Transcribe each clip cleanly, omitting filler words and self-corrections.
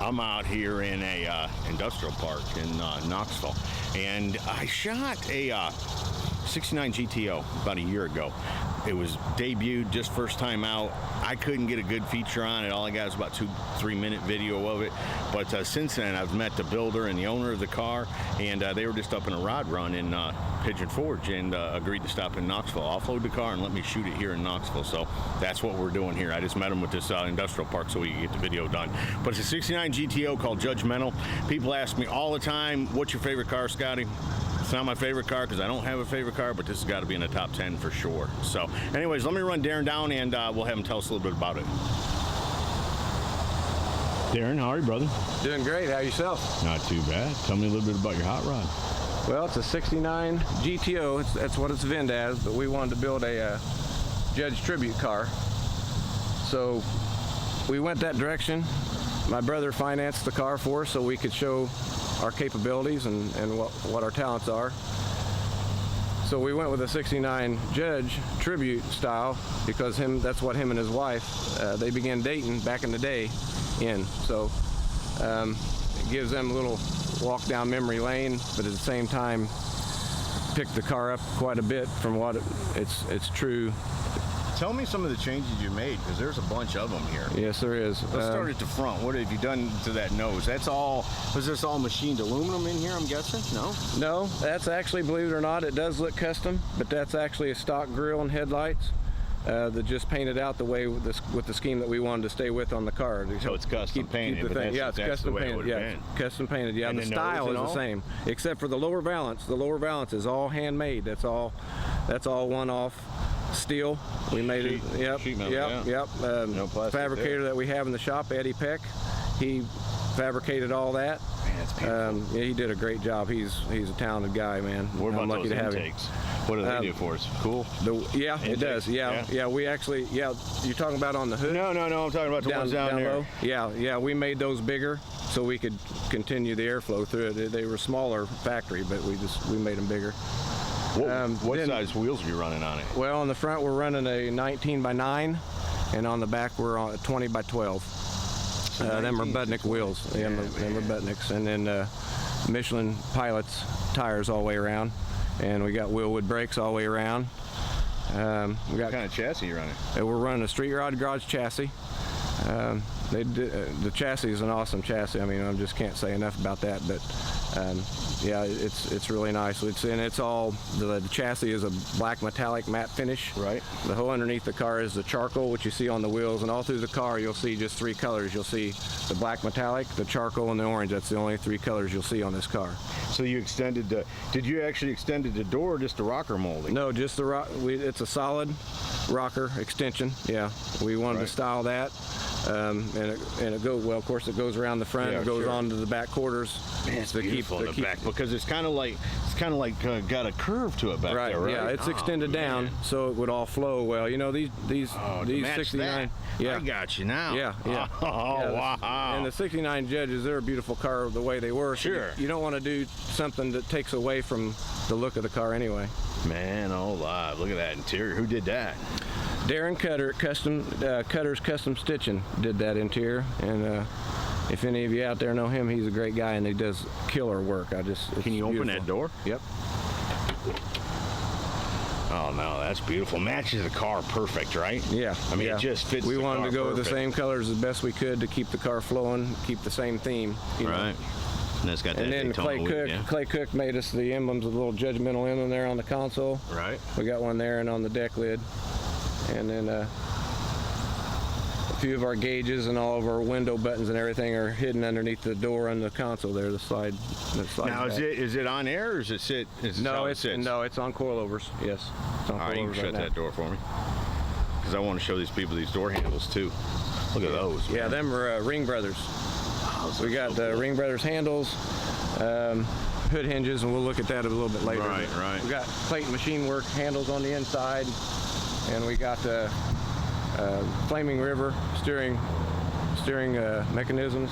I'm out here in a industrial park in Knoxville, and I shot a 69 GTO about a year ago. It was debuted, just first time out. I couldn't get a good feature on it. All I got was about 2-3 minute video of it. But since then, I've met the builder and the owner of the car, and they were just up in a rod run in Pigeon Forge, and agreed to stop in Knoxville, offload the car, and let me shoot it here in Knoxville. So that's what we're doing here. I just met him with this industrial park so we can get the video done. But it's a 69 GTO called JudgeMENTAL. People ask me all the time, what's your favorite car, Scotty? It's not my favorite car because I don't have a favorite car, but this has got to be in the top 10 for sure. So anyways, let me run Darren down, and we'll have him tell us a little bit about it. Darren, how are you, brother? Doing great. How yourself? Not too bad. Tell me a little bit about your hot rod. Well, it's a 69 GTO. That's what it's VINed as, but we wanted to build a Judge tribute car. So we went that direction. My brother financed the car for us so we could show our capabilities and what our talents are. So we went with a 69 Judge tribute style because that's what him and his wife, they began dating back in the day in. So it gives them a little walk down memory lane, but at the same time picked the car up quite a bit from what it's true. Tell me some of the changes you made, because there's a bunch of them here. Yes, there is. Let's start at the front. What have you done to that nose? That's all, was this all machined aluminum in here, I'm guessing? No? No, that's actually, believe it or not, it does look custom, but that's actually a stock grille and headlights that just painted out the way with the scheme that we wanted to stay with on the car. So it's custom painted, but yeah, it's custom painted. Yeah, custom painted. Yeah, the style is the same, except for the lower valance. The lower valance is all handmade. That's all one-off steel. We made it. Yep. No plastic. Fabricator that we have in the shop, Eddie Peck. He fabricated all that. Man, that's beautiful. Yeah, he did a great job. He's a talented guy, man. What about those intakes? What do they do for us? Cool. Yeah, it does. Yeah. We actually. Yeah, you're talking about on the hood? No. I'm talking about the ones down there. Low. Yeah. We made those bigger so we could continue the airflow through it. They were smaller factory, but we made them bigger. What size wheels are you running on it? Well, on the front we're running a 19x9, and on the back we're on a 20x12. Them are Budnick wheels. Yeah, them are Budnicks, and then Michelin Pilots tires all the way around, and we got Willwood brakes all the way around. What kind of chassis are you running? We're running a Street Rod Garage chassis. The chassis is an awesome chassis. I mean, I just can't say enough about that. But yeah, it's really nice. It's all the chassis is a black metallic matte finish. Right. The whole underneath the car is the charcoal, which you see on the wheels, and all through the car you'll see just 3 colors. You'll see the black metallic, the charcoal, and the orange. That's the only 3 colors you'll see on this car. So you extended the? Did you actually extend the door or just the rocker molding? No, just the rock. It's a solid rocker extension. Yeah, we wanted to style that. And it goes well. Of course, it goes around the front. It goes on to the back quarters. Man, it's beautiful in the back because it's kind of like got a curve to it back there, right? Yeah, it's extended down so it would all flow well. You know these 69. Yeah, I got you now. Yeah. Wow. And the 69 Judges, they're a beautiful car the way they were. Sure. So you don't want to do something that takes away from the look of the car anyway. Man, alive! Look at that interior. Who did that? Darren Cutter, Cutter's Custom Stitching did that interior, and if any of you out there know him, he's a great guy and he does killer work. Can you open that door? Yep. Oh no, that's beautiful. Matches the car perfect, right? Yeah. I mean, it just fits. We wanted to go perfect. with the same colors as best we could to keep the car flowing, keep the same theme. Right. And it's got that. And then Clay Cook made us the emblems with a little judgmental emblem there on the console. Right. We got one there and on the deck lid. And then a few of our gauges and all of our window buttons and everything are hidden underneath the door on the console there. The slide. Now is it on air or is it sit? No, it's on coilovers. Yes. All right, you can shut that door for me because I want to show these people these door handles too. Look at those. Yeah, them are Ring Brothers. We got Ring Brothers handles, hood hinges, and we'll look at that a little bit later. Right. We got plate machine work handles on the inside. And we got Flaming River steering mechanisms.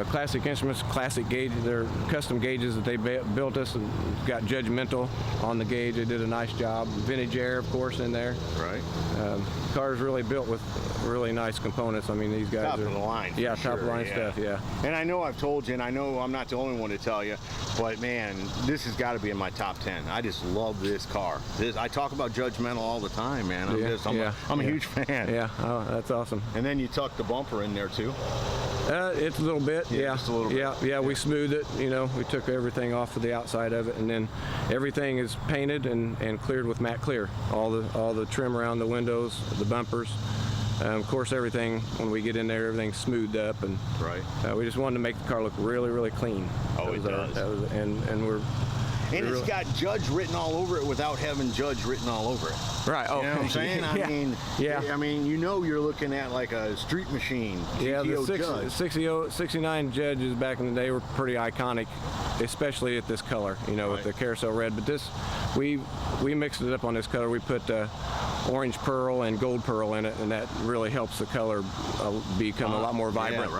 Classic Instruments, classic gauge. They're custom gauges that they built us, and got JudgeMENTAL on the gauge. They did a nice job. Vintage Air, of course, in there. Right. Car's really built with really nice components. I mean, these guys Top are of the line. Yeah, for top of sure, the line stuff. Yeah. And I know I've told you, and I know I'm not the only one to tell you, but man, this has got to be in my top 10. I just love this car. I talk about JudgeMENTAL all the time, man. I'm a huge fan. Yeah. Oh, that's awesome. And then you tuck the bumper in there too. It's a little bit, yeah. Just a little bit. Yeah, we smoothed it, you know, we took everything off of the outside of it, and then everything is painted and cleared with matte clear. All the trim around the windows, the bumpers. Of course, everything, when we get in there, everything's smoothed up, and right. We just wanted to make the car look really, really clean. Oh, it does. And it's got Judge written all over it without having Judge written all over it. Right. Oh, you know what I'm saying? I mean, you know, you're looking at like a street machine. Yeah, GTO the 69 Judges back in the day were pretty iconic, especially at this color, you know, with the carousel red. But this, we mixed it up on this color. We put orange pearl and gold pearl in it, and that really helps the color become a lot more vibrant.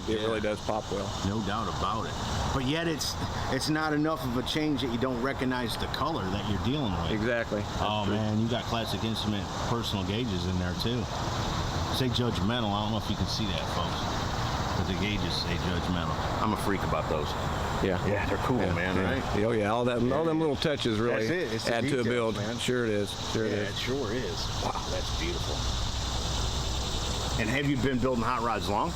It really does pop well. No doubt about it. But yet it's not enough of a change that you don't recognize the color that you're dealing with. Exactly. Oh man, you got Classic Instrument personal gauges in there too. Say JudgeMENTAL. I don't know if you can see that, folks, but the gauges say JudgeMENTAL. I'm a freak about those. Yeah, they're cool, man. Right? Oh yeah, all them little touches really add to a build. Man. Sure it is. It sure is. Wow, that's beautiful. And have you been building hot rods long?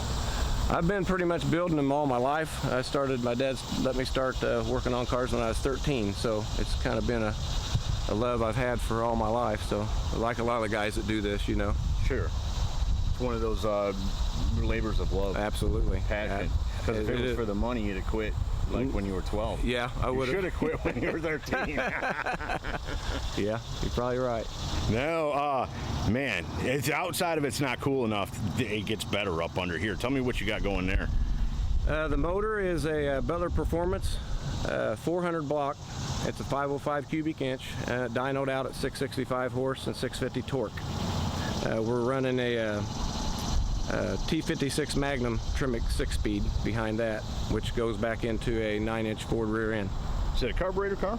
I've been pretty much building them all my life. My dad let me start working on cars when I was 13, so it's kind of been a love I've had for all my life. So like a lot of the guys that do this, you know. Sure. It's one of those labors of love. Absolutely. Passion. Because if it was for the money, you'd have quit like when you were 12. Yeah, I would have. You should have quit when you were 13. Yeah, you're probably right. No, man, it's outside of it's not cool enough. It gets better up under here. Tell me what you got going there. The motor is a Butler Performance 400 block. It's a 505 cubic inch, dynoed out at 665 horse and 650 torque. We're running a T56 Magnum Tremec 6-speed behind that, which goes back into a 9-inch Ford rear end. Is it a carburetor car?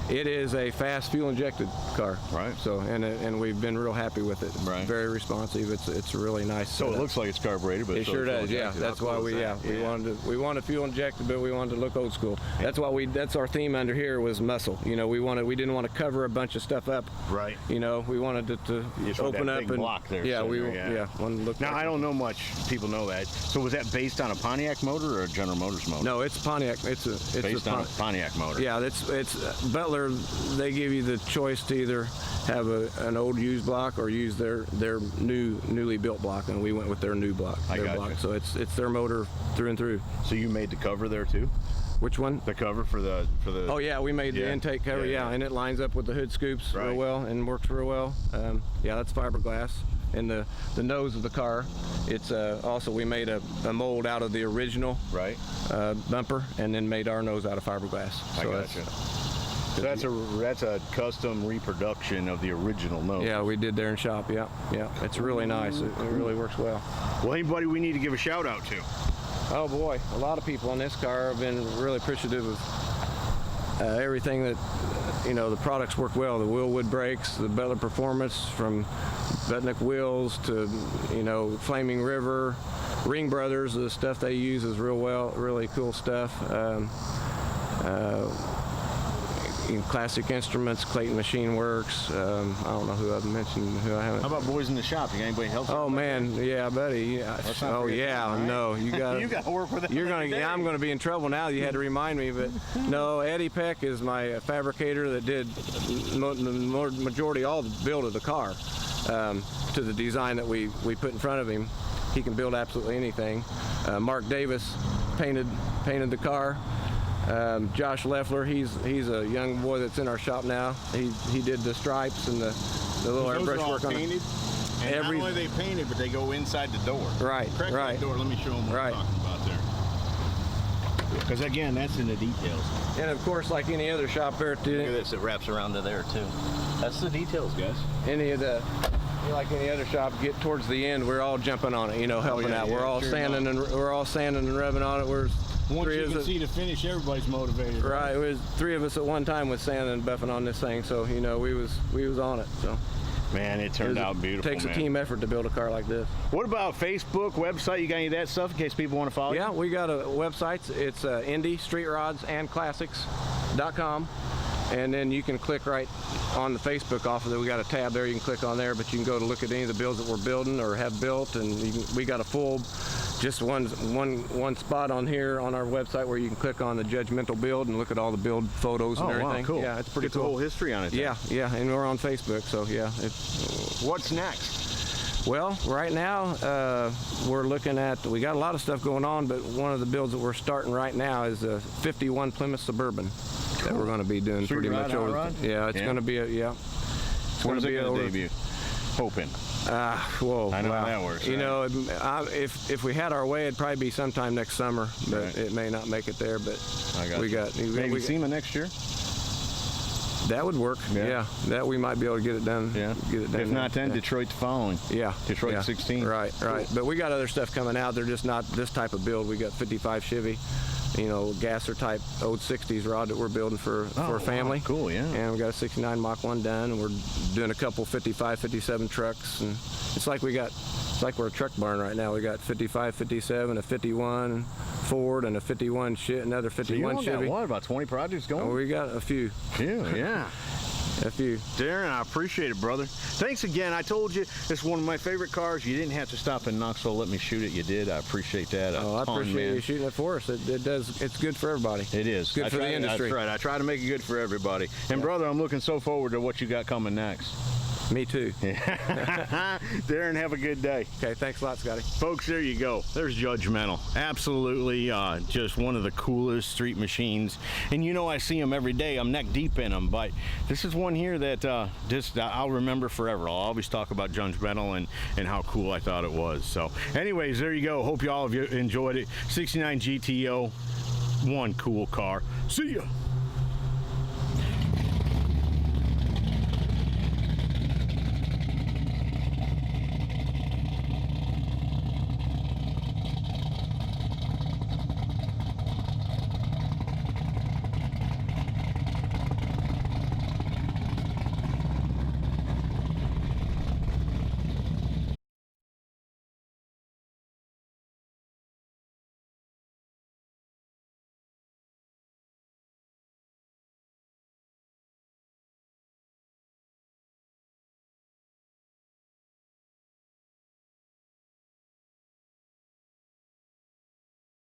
It is a fast fuel injected car. Right. So and we've been real happy with it. Right. Very responsive. It's really nice. So it looks like it's carbureted, but it sure does. Yeah. That's why we wanted fuel injected, but we wanted to look old school. That's our theme under here was muscle. You know, we didn't want to cover a bunch of stuff up. Right. You know, we wanted it to open up big and block there. Wanted to look. Now I don't know much. People know that. So was that based on a Pontiac motor or a General Motors motor? No, it's Pontiac. It's based on a Pontiac motor. Yeah, it's Butler. They give you the choice to either have an old used block or use their newly built block, and we went with their new block. So it's their motor through and through. So you made the cover there too? Which one? The cover for the. Oh yeah, we made the intake cover. Yeah, and it lines up with the hood scoops real well and works real well. Yeah, that's fiberglass. And the nose of the car, it's also we made a mold out of the original bumper, and then made our nose out of fiberglass. I gotcha. So that's a custom reproduction of the original nose. Yeah, we did there in shop. Yeah, it's really nice. It really works well. Well, anybody we need to give a shout out to? Oh boy, a lot of people on this car have been really appreciative of everything that, you know, the products work well. The Willwood brakes, the Butler Performance, from Butnick wheels to, you know, Flaming River, Ring Brothers. The stuff they use is really cool stuff. Classic Instruments, Clayton Machine Works. I don't know who I've mentioned, who I haven't. How about Boys in the Shop? You got anybody help? Oh man, yeah, buddy. Oh yeah, no, you got. You got to work with it. I'm gonna be in trouble now. You had to remind me, but no, Eddie Peck is my fabricator that did the majority, all the build of the car, to the design that we put in front of him. He can build absolutely anything. Mark Davis painted the car. Josh Leffler, he's a young boy that's in our shop now. He did the stripes and the little airbrush work on painted. And not only are they painted, but they go inside the door. Right. The door. Let me show them what I'm talking about there. Because again, that's in the details. And of course, like any other shop there, look at this. It wraps around to there too. That's the details, guys. Any of the like any other shop, get towards the end, we're all jumping on it, you know, helping out. We're all sanding and revving on it. Once you can see the finish, everybody's motivated. Right. It was 3 of us at one time with sanding and buffing on this thing, so you know we was on it. So. Man, it turned out beautiful. It takes a team effort to build a car like this. What about Facebook, website? You got any of that stuff in case people want to follow you? Yeah, we got a website. It's Indy Street Rods and Classics.com. And then you can click right on the Facebook off of it. We got a tab there you can click on there, but you can go to look at any of the builds that we're building or have built, and we got a full, just one spot on here on our website where you can click on the JudgeMENTAL build and look at all the build photos and everything. Wow, cool. Yeah, it's pretty Get cool. the whole history on it. Then. Yeah, and we're on Facebook, so yeah. What's next? Well, right now we're looking at, we got a lot of stuff going on, but one of the builds that we're starting right now is a 51 Plymouth Suburban. That we're going to be doing pretty much over. Yeah, it's going to be it's going to be a debut. Hoping. Whoa. I know how that works. You know, if we had our way, it'd probably be sometime next summer, but it may not make it there. But we got maybe SEMA next year. That would work. Yeah, that we might be able to get it done. Yeah, get it done. If not, then Detroit the following. Yeah, Detroit 16. Right. But we got other stuff coming out. They're just not this type of build. We got 55 Chevy. You know, gasser type old 60s rod that we're building for a family. Wow, cool, yeah. And we got a 69 Mach 1 done, and we're doing a couple 55, 57 trucks, and it's like we're a truck barn right now. We got 55, 57, a 51 Ford, and a 51 another 51 so you Chevy. Got what, about 20 projects going? Oh, we got a few. Yeah. A few. Darren, I appreciate it, brother. Thanks again. I told you, it's one of my favorite cars. You didn't have to stop in Knoxville, let me shoot it. You did. I appreciate that. I appreciate you shooting it for us. It does. It's good for everybody. It is. Good for the industry. That's right. I try to make it good for everybody. And brother, I'm looking so forward to what you got coming next. Me too. Darren, have a good day. Okay, thanks a lot, Scotty. Folks, there you go. There's JudgeMENTAL. Absolutely just one of the coolest street machines. And you know, I see them every day. I'm neck deep in them. But this is one here that I'll remember forever. I'll always talk about JudgeMENTAL and how cool I thought it was. So anyways, there you go. Hope you all have enjoyed it. 69 GTO. One cool car. See ya.